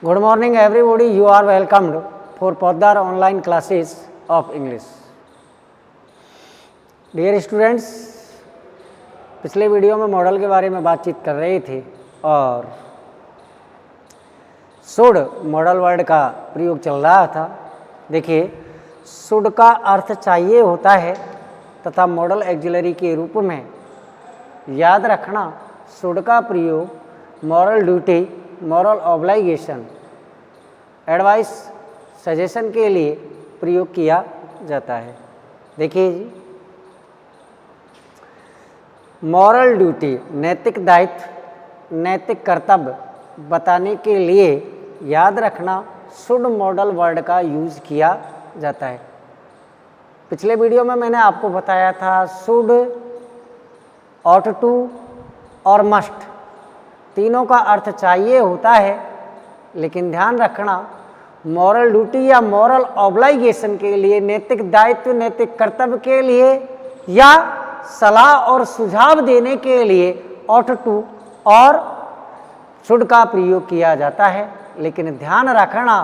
Good morning everybody, you are welcomed for Poddar online classes of English. Dear students, पिछले video में model के बारे में बातचीत कर रहे थे और शुड मॉडल वर्ड का प्रयोग चल रहा था। देखिए, शुड का अर्थ चाहिए होता है तथा मॉडल एक्सिलरी के रूप में याद रखना शुड का प्रयोग moral duty, moral obligation, advice, suggestion के लिए प्रयोग किया जाता है। देखिए जी, मॉरल ड्यूटी नैतिक दायित्व, नैतिक कर्तव्य बताने के लिए याद रखना शुड मॉडल वर्ड का यूज किया जाता है। पिछले वीडियो में मैंने आपको बताया था शुड, ऑट टू और मस्ट तीनों का अर्थ चाहिए होता है, लेकिन ध्यान रखना मॉरल ड्यूटी या मॉरल ऑब्लिगेशन के लिए, नैतिक दायित्व, नैतिक कर्तव्य के लिए या सलाह और सुझाव देने के लिए ऑट टू और शुड का प्रयोग किया जाता है। लेकिन ध्यान रखना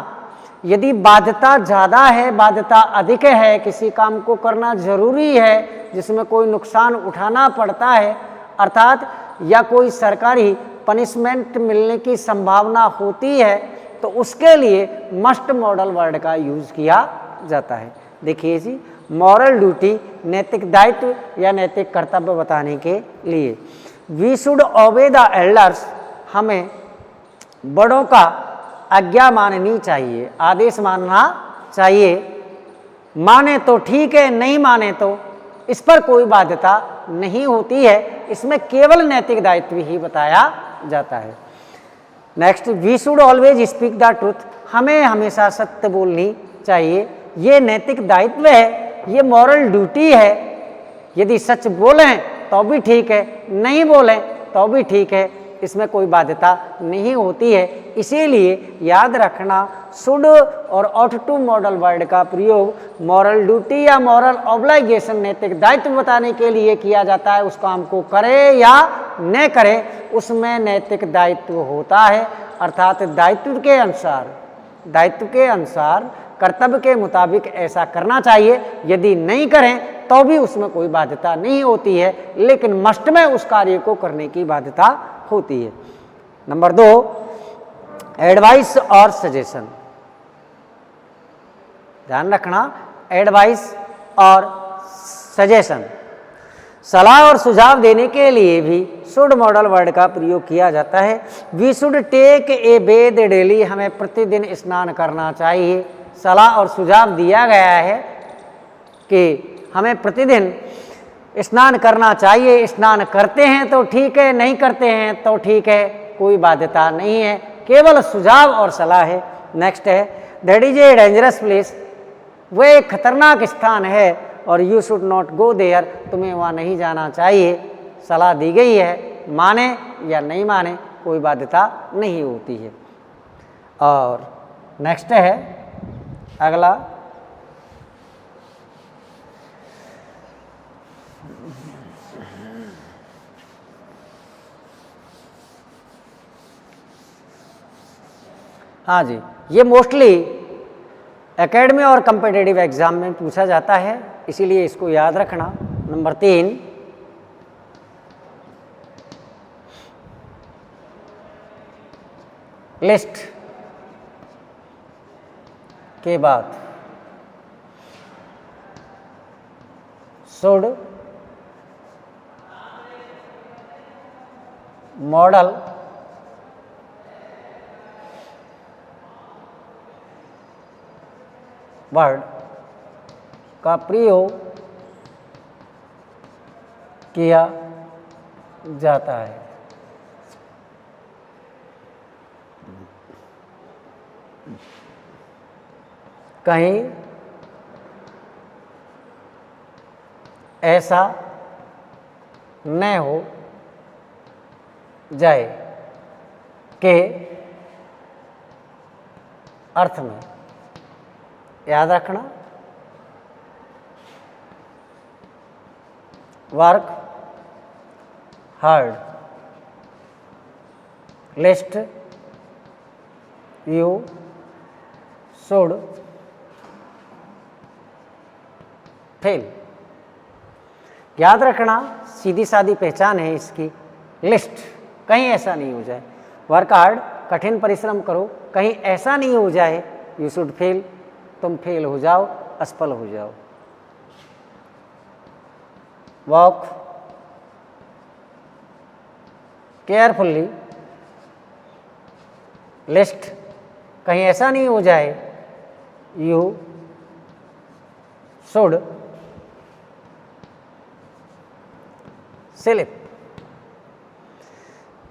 यदि बाध्यता ज़्यादा है, बाध्यता अधिक है, किसी काम को करना जरूरी है जिसमें कोई नुकसान उठाना पड़ता है, अर्थात या कोई सरकारी पनिशमेंट मिलने की संभावना होती है, तो उसके लिए मस्ट मॉडल वर्ड का यूज किया जाता है। देखिए जी, मॉरल ड्यूटी नैतिक दायित्व या नैतिक कर्तव्य बताने के लिए we should obey the elders, हमें बड़ों का आज्ञा माननी चाहिए, आदेश मानना चाहिए। माने तो ठीक है, नहीं माने तो इस पर कोई बाध्यता नहीं होती है, इसमें केवल नैतिक दायित्व ही बताया जाता है। Next, we should always speak the truth, हमें हमेशा सत्य बोलनी चाहिए। ये नैतिक दायित्व है, ये मॉरल ड्यूटी है। यदि सच बोलें तो भी ठीक है, नहीं बोलें तो भी ठीक है, इसमें कोई बाध्यता नहीं होती है। इसीलिए याद रखना शुड और ऑट टू मॉडल वर्ड का प्रयोग मॉरल ड्यूटी या मॉरल ऑब्लिगेशन, नैतिक दायित्व बताने के लिए किया जाता है। उस काम को करे या न करे, उसमें नैतिक दायित्व होता है, अर्थात दायित्व के अनुसार कर्तव्य के मुताबिक ऐसा करना चाहिए। यदि नहीं करें तो भी उसमें कोई बाध्यता नहीं होती है, लेकिन मस्ट में उस कार्य को करने की बाध्यता होती है। नंबर 2, एडवाइस और सजेशन। ध्यान रखना, एडवाइस और सजेशन, सलाह और सुझाव देने के लिए भी शुड मॉडल वर्ड का प्रयोग किया जाता है। We should take a bath daily, हमें प्रतिदिन स्नान करना चाहिए। सलाह और सुझाव दिया गया है कि हमें प्रतिदिन स्नान करना चाहिए। स्नान करते हैं तो ठीक है, नहीं करते हैं तो ठीक है, कोई बाध्यता नहीं है, केवल सुझाव और सलाह है। नेक्स्ट है, that is a dangerous place, वह एक खतरनाक स्थान है और you should not go there, तुम्हें वहाँ नहीं जाना चाहिए। सलाह दी गई है, माने या नहीं माने कोई बाध्यता नहीं होती है। और नेक्स्ट है अगला, हाँ जी, ये मोस्टली एकेडमी और कम्पिटिटिव एग्जाम में पूछा जाता है, इसीलिए इसको याद रखना। नंबर 3, लिस्ट के बाद शुड मॉडल वर्ड का प्रयोग किया जाता है। कहीं ऐसा न हो जाए के अर्थ में याद रखना, work hard, list you should fail. याद रखना सीधी सादी पहचान है इसकी, लिस्ट, कहीं ऐसा नहीं हो जाए। वर्क हार्ड, कठिन परिश्रम करो, कहीं ऐसा नहीं हो जाए यू शुड फेल, तुम फेल हो जाओ, असफल हो जाओ। वॉक केयरफुल्ली, लिस्ट, कहीं ऐसा नहीं हो जाए you should slip.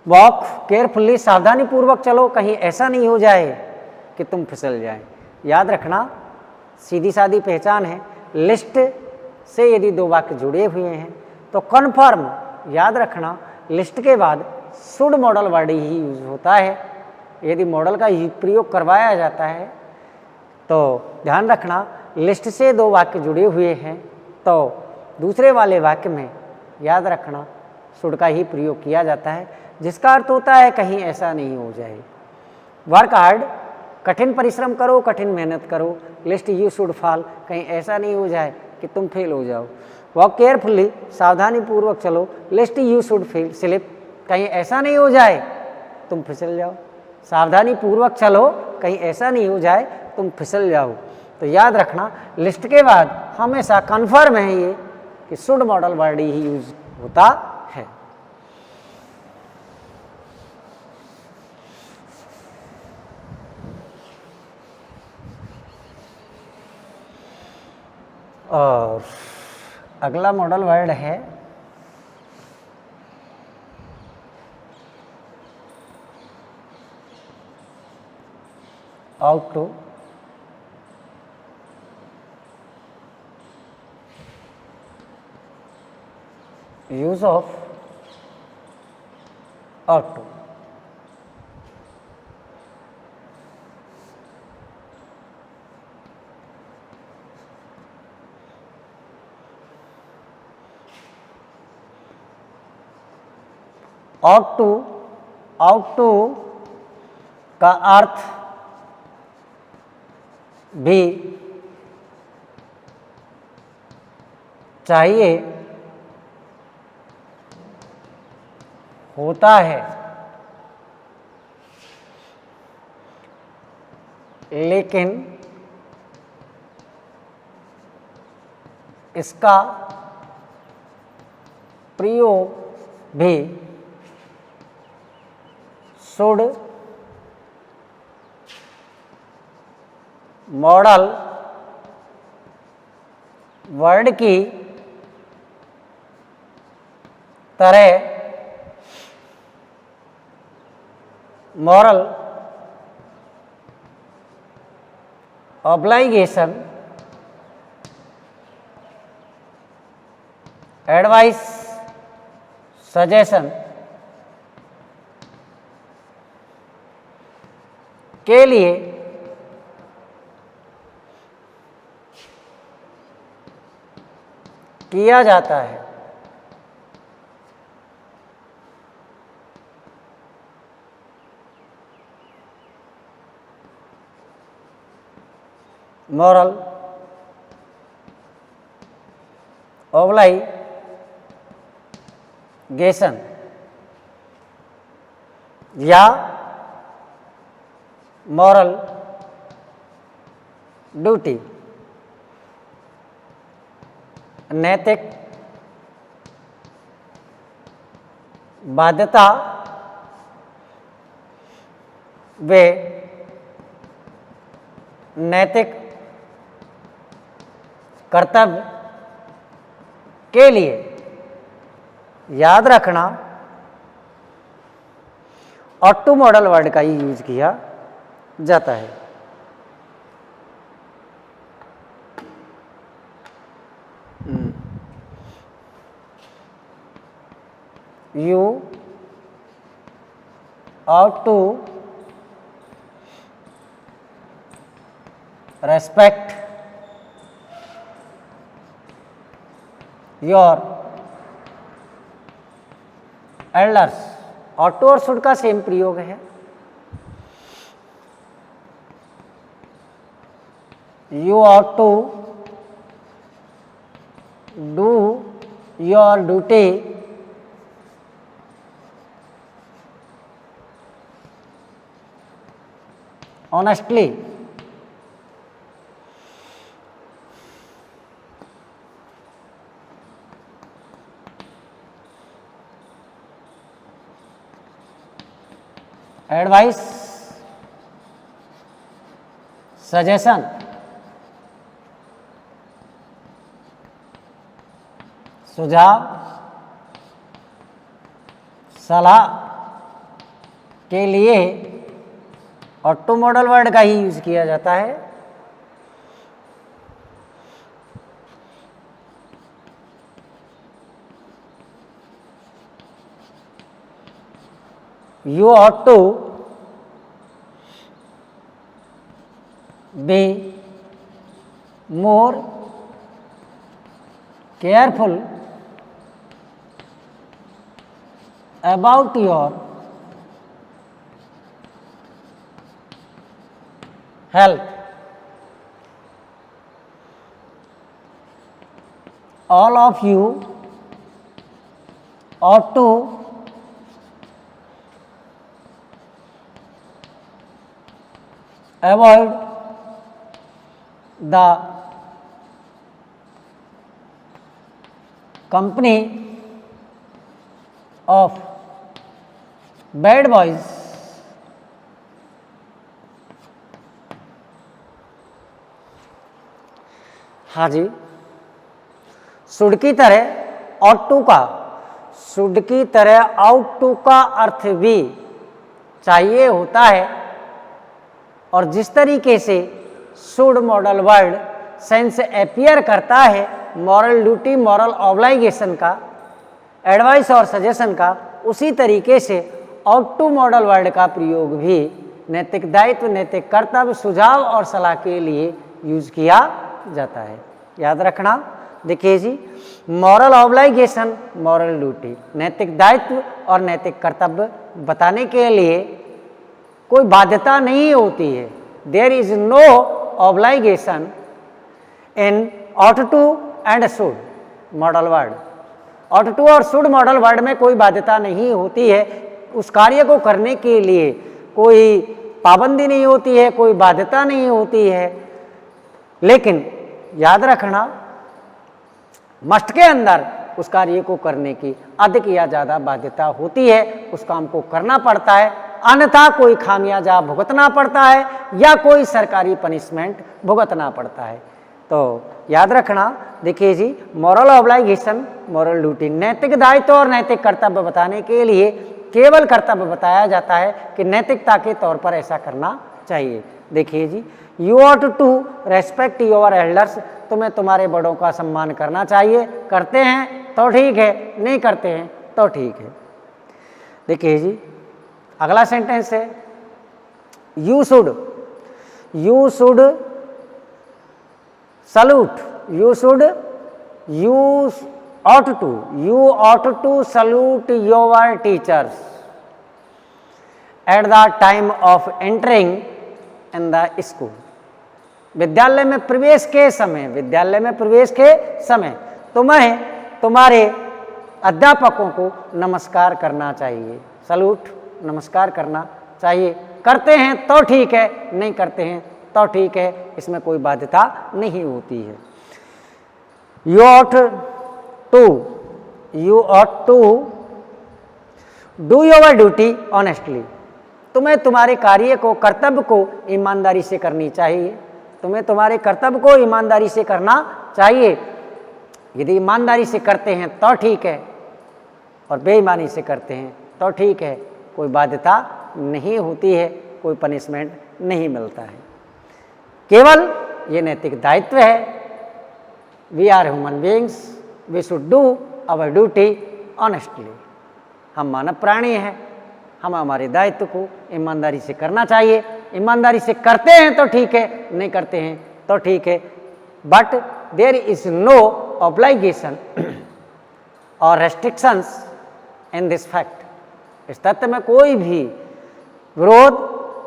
Walk carefully, सावधानी पूर्वक चलो, कहीं ऐसा नहीं हो जाए कि तुम फिसल जाए। याद रखना सीधी सादी पहचान है, लिस्ट से यदि दो वाक्य जुड़े हुए हैं तो कन्फर्म, याद रखना लिस्ट के बाद शुड मॉडल वर्ड ही यूज होता है। यदि मॉडल का प्रयोग करवाया जाता है तो ध्यान रखना लिस्ट से दो वाक्य जुड़े हुए हैं तो दूसरे वाले वाक्य में याद रखना शुड का ही प्रयोग किया जाता है, जिसका अर्थ होता है कहीं ऐसा नहीं हो जाए। वर्क हार्ड, कठिन परिश्रम करो, कठिन मेहनत करो, लिस्ट यू शुड फॉल, कहीं ऐसा नहीं हो जाए कि तुम फेल हो जाओ। वॉक केयरफुल्ली, सावधानी पूर्वक चलो, list you should fail slip, कहीं ऐसा नहीं हो जाए तुम फिसल जाओ। सावधानी पूर्वक चलो, कहीं ऐसा नहीं हो जाए तुम फिसल जाओ। तो याद रखना लिस्ट के बाद हमेशा कन्फर्म है ये कि शुड मॉडल वर्ड ही यूज होता है। और अगला मॉडल वर्ड है ought to. Use of ought to. Ought to का अर्थ भी चाहिए होता है, लेकिन इसका प्रयोग भी शुड मॉडल वर्ड की तरह मॉरल ऑब्लाइगेशन, एडवाइस, सजेशन के लिए किया जाता है। मॉरल ऑब्लाइगेशन या मॉरल ड्यूटी, नैतिक बाध्यता वे नैतिक कर्तव्य के लिए याद रखना ऑट टू मॉडल वर्ड का ही यूज किया जाता है। You ought to respect your elders। ought to और should का सेम प्रयोग है। you ought to do your duty honestly. Advice, suggestion, सुझाव, सलाह के लिए ऑटो मॉडल वर्ड का ही यूज किया जाता है। You ought to be more careful about your health. All of you ought to avoid the company of bad boys हाँ जी, should की तरह ought to का, शुड की तरह ought to का अर्थ भी चाहिए होता है और जिस तरीके से should modal word sense appear करता है मॉरल ड्यूटी, मॉरल ऑब्लाइगेशन का, एडवाइस और सजेशन का, उसी तरीके से ought to मॉडल वर्ड का प्रयोग भी नैतिक दायित्व, नैतिक कर्तव्य, सुझाव और सलाह के लिए यूज किया जाता है। याद रखना, देखिए जी, मॉरल ऑब्लाइगेशन, मॉरल ड्यूटी, नैतिक दायित्व और नैतिक कर्तव्य बताने के लिए कोई बाध्यता नहीं होती है। There is no obligation in ought to and should modal word. ought to और शुड मॉडल वर्ड में कोई बाध्यता नहीं होती है, उस कार्य को करने के लिए कोई पाबंदी नहीं होती है, कोई बाध्यता नहीं होती है। लेकिन याद रखना, मस्ट के अंदर उस कार्य को करने की अधिक या ज़्यादा बाध्यता होती है, उस काम को करना पड़ता है, अन्यथा कोई खामियाजा भुगतना पड़ता है या कोई सरकारी पनिशमेंट भुगतना पड़ता है। तो याद रखना, देखिए जी, मॉरल ऑब्लाइगेशन, मॉरल ड्यूटी, नैतिक दायित्व और नैतिक कर्तव्य बताने के लिए केवल कर्तव्य बताया जाता है कि नैतिकता के तौर पर ऐसा करना चाहिए। देखिए जी, you ought to respect your elders, तुम्हें तुम्हारे बड़ों का सम्मान करना चाहिए, करते हैं तो ठीक है, नहीं करते हैं तो ठीक है। देखिए जी, अगला सेंटेंस है you should salute, you ought to salute your teachers at the time of entering in the school. विद्यालय में प्रवेश के समय तुम्हें तुम्हारे अध्यापकों को नमस्कार करना चाहिए। सल्यूट, नमस्कार करना चाहिए, करते हैं तो ठीक है, नहीं करते हैं तो ठीक है, इसमें कोई बाध्यता नहीं होती है। You ought to do your duty honestly, तुम्हें तुम्हारे कार्य को, कर्तव्य को ईमानदारी से करनी चाहिए, तुम्हें तुम्हारे कर्तव्य को ईमानदारी से करना चाहिए। यदि ईमानदारी से करते हैं तो ठीक है और बेईमानी से करते हैं तो ठीक है, कोई बाध्यता नहीं होती है, कोई पनिशमेंट नहीं मिलता है, केवल ये नैतिक दायित्व है। We are human beings, we should do our duty honestly. हम मानव प्राणी हैं, हम हमारे दायित्व को ईमानदारी से करना चाहिए। ईमानदारी से करते हैं तो ठीक है, नहीं करते हैं तो ठीक है, बट देयर इज नो ऑब्लाइगेशन और रेस्ट्रिक्शंस इन दिस फैक्ट। इस तथ्य में कोई भी विरोध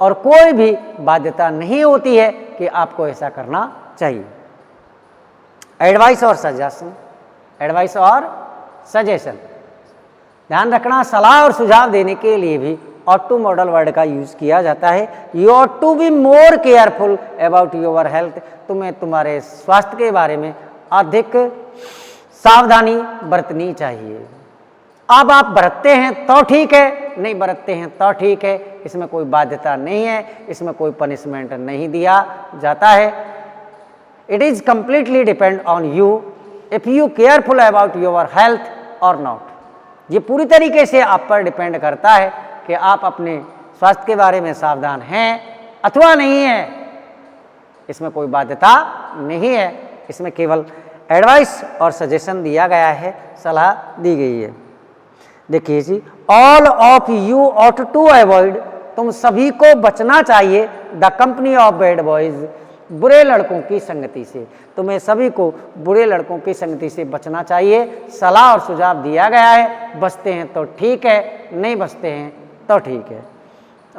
और कोई भी बाध्यता नहीं होती है कि आपको ऐसा करना चाहिए। एडवाइस और सजेशन, एडवाइस और सजेशन, ध्यान रखना सलाह और सुझाव देने के लिए भी ought to मॉडल वर्ड का यूज किया जाता है। You ought to be more careful about your health, तुम्हें तुम्हारे स्वास्थ्य के बारे में अधिक सावधानी बरतनी चाहिए। अब आप बरतते हैं तो ठीक है, नहीं बरतते हैं तो ठीक है, इसमें कोई बाध्यता नहीं है, इसमें कोई पनिशमेंट नहीं दिया जाता है। It is completely depend on you if you careful about your health और नॉट। ये पूरी तरीके से आप पर डिपेंड करता है कि आप अपने स्वास्थ्य के बारे में सावधान हैं अथवा नहीं है। इसमें कोई बाध्यता नहीं है, इसमें केवल एडवाइस और सजेशन दिया गया है, सलाह दी गई है। देखिए जी, all of you ought to avoid, तुम सभी को बचना चाहिए the company of bad boys, बुरे लड़कों की संगति से। तुम्हें सभी को बुरे लड़कों की संगति से बचना चाहिए। सलाह और सुझाव दिया गया है, बचते हैं तो ठीक है, नहीं बचते हैं तो ठीक है।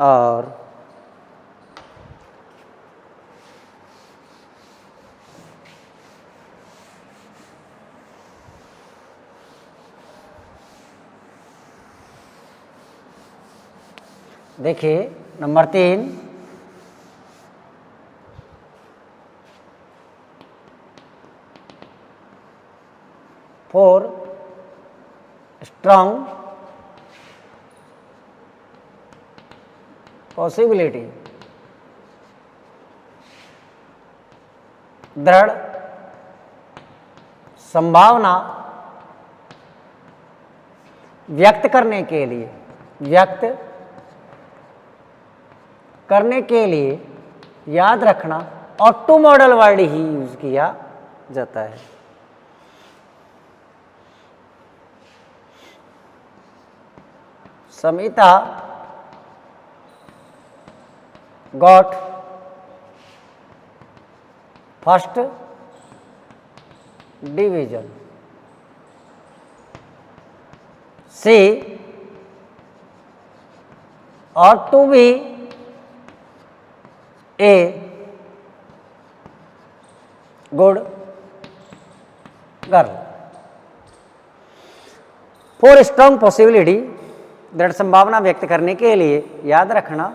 और देखिए नंबर 3, फॉर स्ट्रांग पॉसिबिलिटी, दृढ़ संभावना व्यक्त करने के लिए, व्यक्त करने के लिए याद रखना ought to मॉडल वर्ड ही यूज किया जाता है। Samita got first division, she ought to be a good girl. For strong possibility, दृढ़ संभावना व्यक्त करने के लिए याद रखना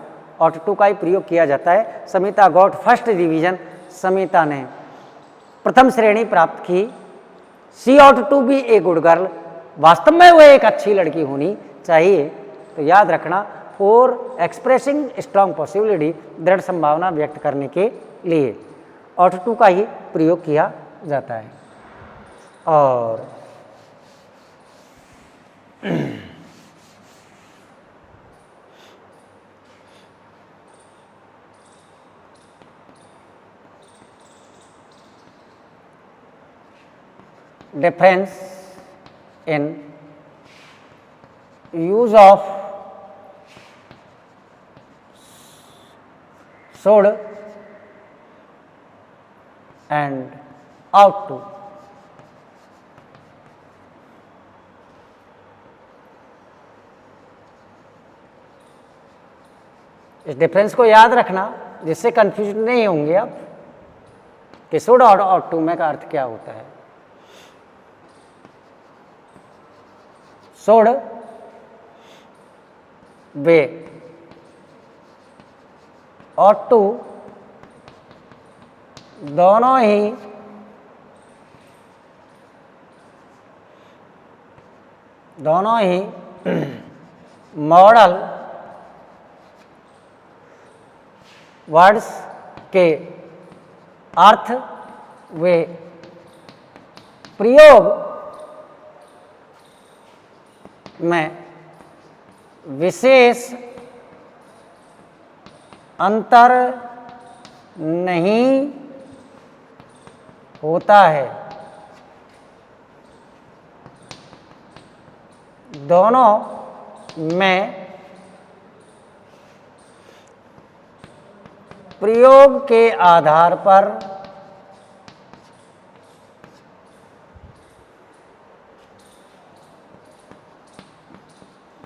ought to का ही प्रयोग किया जाता है। Samita got first division, Samita ने प्रथम श्रेणी प्राप्त की। She ought to be a good girl, वास्तव में वह एक अच्छी लड़की होनी चाहिए। तो याद रखना फॉर एक्सप्रेसिंग स्ट्रांग पॉसिबिलिटी, दृढ़ संभावना व्यक्त करने के लिए ought to का ही प्रयोग किया जाता है। और difference in use of should and ought to, इस डिफरेंस को याद रखना जिससे कंफ्यूज नहीं होंगे आप कि शुड और ought to में का अर्थ क्या होता है। शुड वे ought to दोनों ही मॉडल वर्ड्स के अर्थ वे प्रयोग में विशेष अंतर नहीं होता है। दोनों में प्रयोग के आधार पर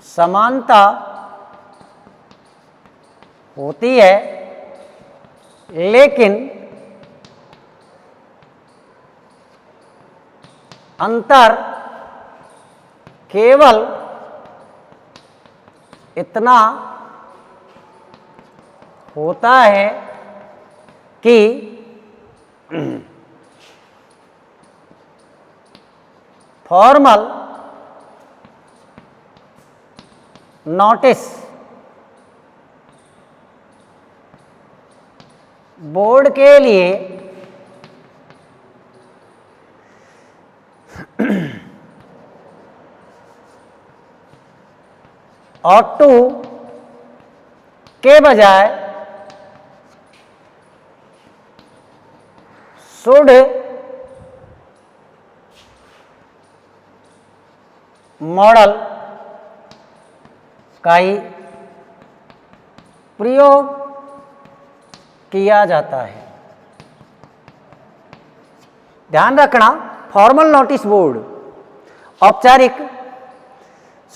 समानता होती है, लेकिन अंतर केवल इतना होता है कि फॉर्मल नोटिस बोर्ड के लिए ought to के बजाय should मॉडल का ही प्रयोग किया जाता है। ध्यान रखना, फॉर्मल नोटिस बोर्ड औपचारिक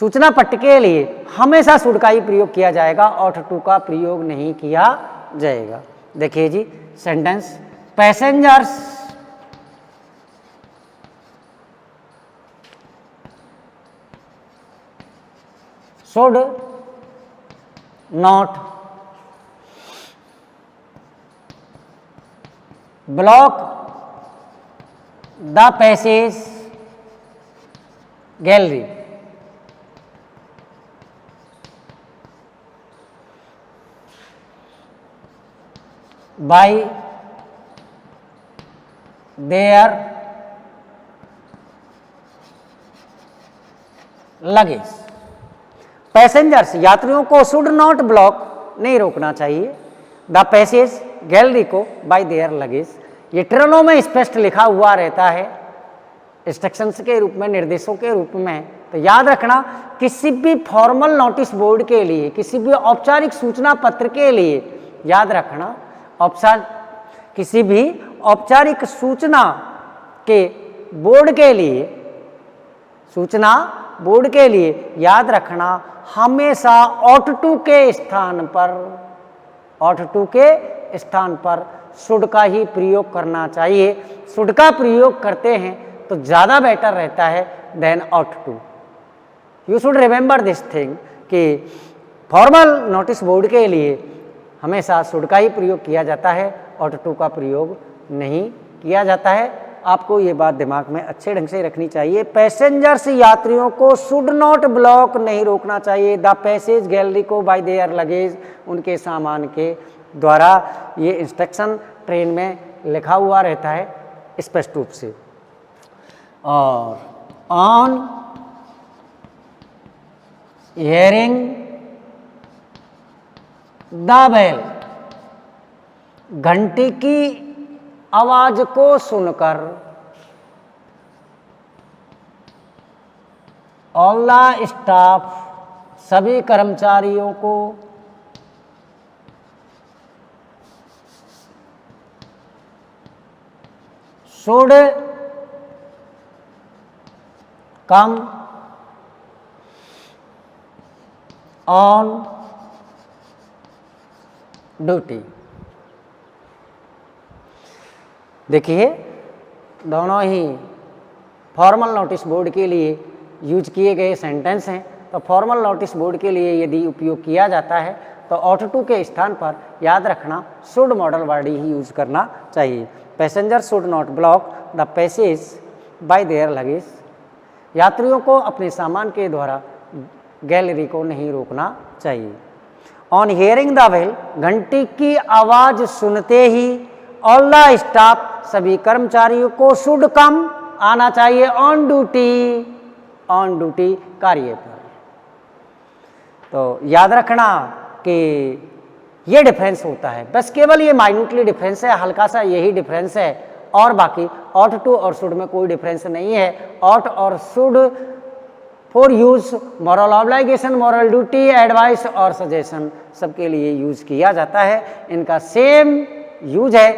सूचना पट्ट के लिए हमेशा शुड का ही प्रयोग किया जाएगा, ought to का प्रयोग नहीं किया जाएगा। देखिए जी sentence, passengers should not block the passage gallery by their luggage। Passengers यात्रियों को शुड नॉट ब्लॉक नहीं रोकना चाहिए द पैसेज गैलरी को बाय देयर लगेज। ये ट्रेनों में स्पष्ट लिखा हुआ रहता है इंस्ट्रक्शंस के रूप में, निर्देशों के रूप में। तो याद रखना, किसी भी फॉर्मल नोटिस बोर्ड के लिए, किसी भी औपचारिक सूचना पत्र के लिए, याद रखना किसी भी औपचारिक सूचना के बोर्ड के लिए, सूचना बोर्ड के लिए याद रखना हमेशा ought to के स्थान पर, ought to के स्थान पर शुड का ही प्रयोग करना चाहिए। शुड का प्रयोग करते हैं तो ज़्यादा बेटर रहता है than ought to। You should remember this thing कि फॉर्मल नोटिस बोर्ड के लिए हमेशा शुड का ही प्रयोग किया जाता है, ought to का प्रयोग नहीं किया जाता है। आपको ये बात दिमाग में अच्छे ढंग से रखनी चाहिए। पैसेंजर्स यात्रियों को शुड नॉट ब्लॉक नहीं रोकना चाहिए द पैसेज गैलरी को बाय देयर लगेज, उनके सामान के द्वारा। ये इंस्ट्रक्शन ट्रेन में लिखा हुआ रहता है स्पष्ट रूप से। और ऑन हियरिंग द बेल, घंटी की आवाज को सुनकर ऑल द स्टाफ, सभी कर्मचारियों को शुड कम ऑन ड्यूटी। देखिए दोनों ही फॉर्मल नोटिस बोर्ड के लिए यूज किए गए सेंटेंस हैं। तो फॉर्मल नोटिस बोर्ड के लिए यदि उपयोग किया जाता है तो ought to के स्थान पर याद रखना शुड मॉडल वर्ड ही यूज करना चाहिए। Passenger should not block the passage bye their luggage, यात्रियों को अपने सामान के द्वारा गैलरी को नहीं रोकना चाहिए। ऑन हियरिंग द बेल, घंटी की आवाज सुनते ही ऑल द स्टाफ, सभी कर्मचारियों को शुड कम आना चाहिए ऑन ड्यूटी कार्य पर। तो याद रखना कि ये डिफरेंस होता है, बस केवल ये माइन्यूटली डिफरेंस है, हल्का सा यही डिफरेंस है, और बाकी ought to और शुड में कोई डिफरेंस नहीं है। ought और should for use moral obligation, moral duty, advice और सजेशन सबके लिए यूज किया जाता है। इनका सेम यूज है,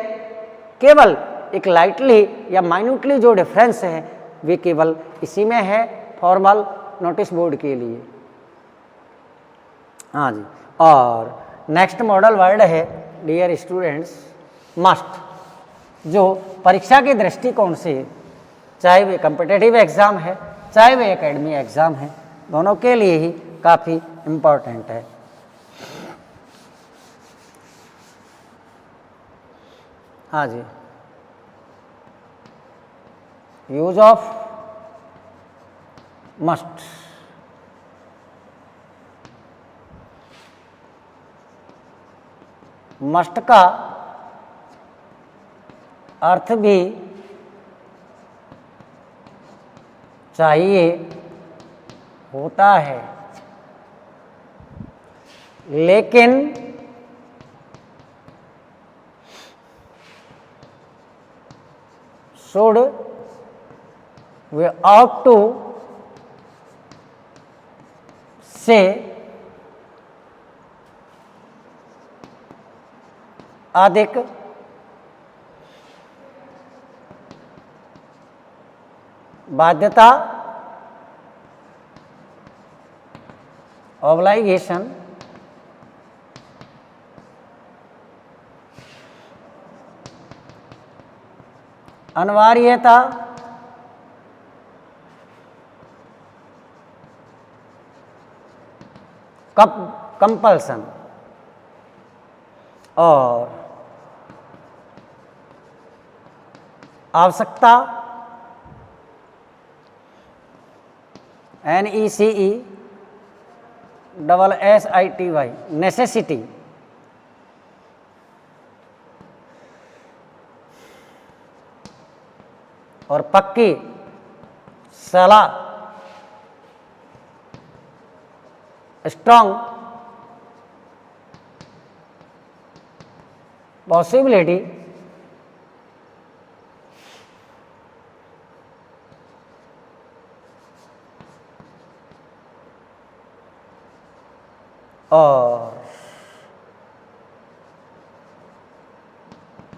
केवल एक लाइटली या माइन्यूटली जो डिफरेंस है वे केवल इसी में है फॉर्मल नोटिस बोर्ड के लिए। हाँ जी, और नेक्स्ट मॉडल वर्ड है डियर स्टूडेंट्स मस्ट, जो परीक्षा के दृष्टिकोण से चाहे वे कम्पिटिटिव एग्ज़ाम है, चाहे वे एकेडमी एग्ज़ाम है, दोनों के लिए ही काफ़ी इम्पोर्टेंट है। हाँ जी, यूज ऑफ मस्ट। मस्ट का अर्थ भी चाहिए होता है, लेकिन शुड वे ought to से अधिक बाध्यता, ऑब्लाइगेशन, अनिवार्यता, कंपल्सन और आवश्यकता, NECESSITY, नेसेसिटी, और पक्की सलाह, स्ट्रॉन्ग पॉसिबिलिटी, और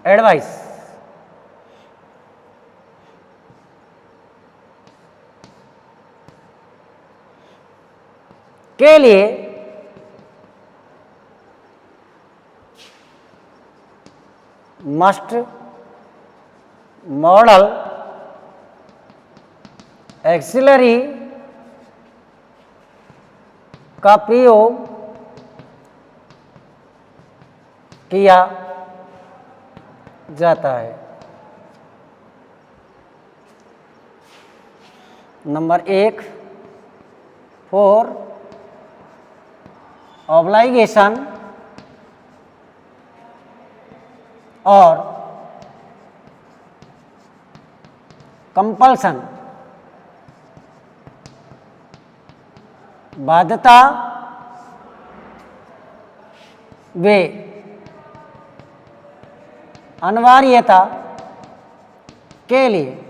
एडवाइस। के लिए मस्ट मॉडल एक्सिलरी का प्रयोग किया जाता है। नंबर 1 फॉर ऑब्लाइगेशन और कंपल्सन, बाध्यता वे अनिवार्यता के लिए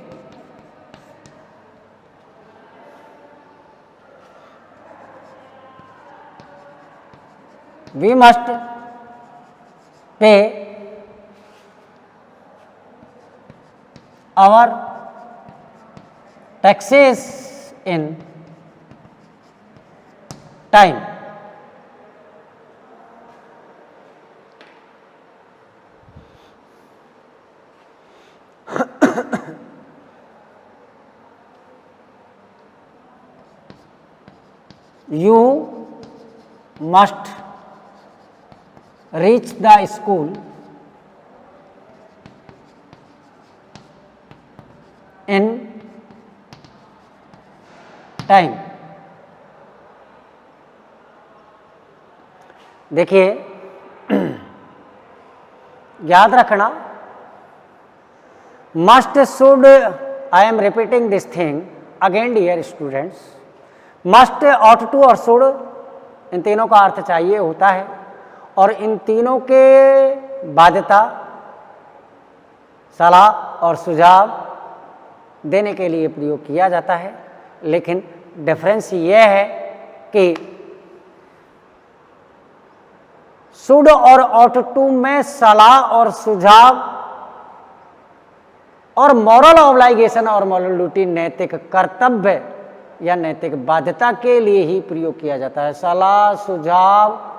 we must pay our taxes in time. You must reach the school in time. देखिए, याद रखना, must should, I am repeating this thing again dear students, must, ought to और शुड, इन तीनों का अर्थ चाहिए होता है और इन तीनों के बाध्यता, सलाह और सुझाव देने के लिए प्रयोग किया जाता है। लेकिन डिफरेंस यह है कि शुड और ऑट टू में सलाह और सुझाव और मॉरल ऑब्लाइगेशन और मॉरल ड्यूटी नैतिक कर्तव्य या नैतिक बाध्यता के लिए ही प्रयोग किया जाता है। सलाह, सुझाव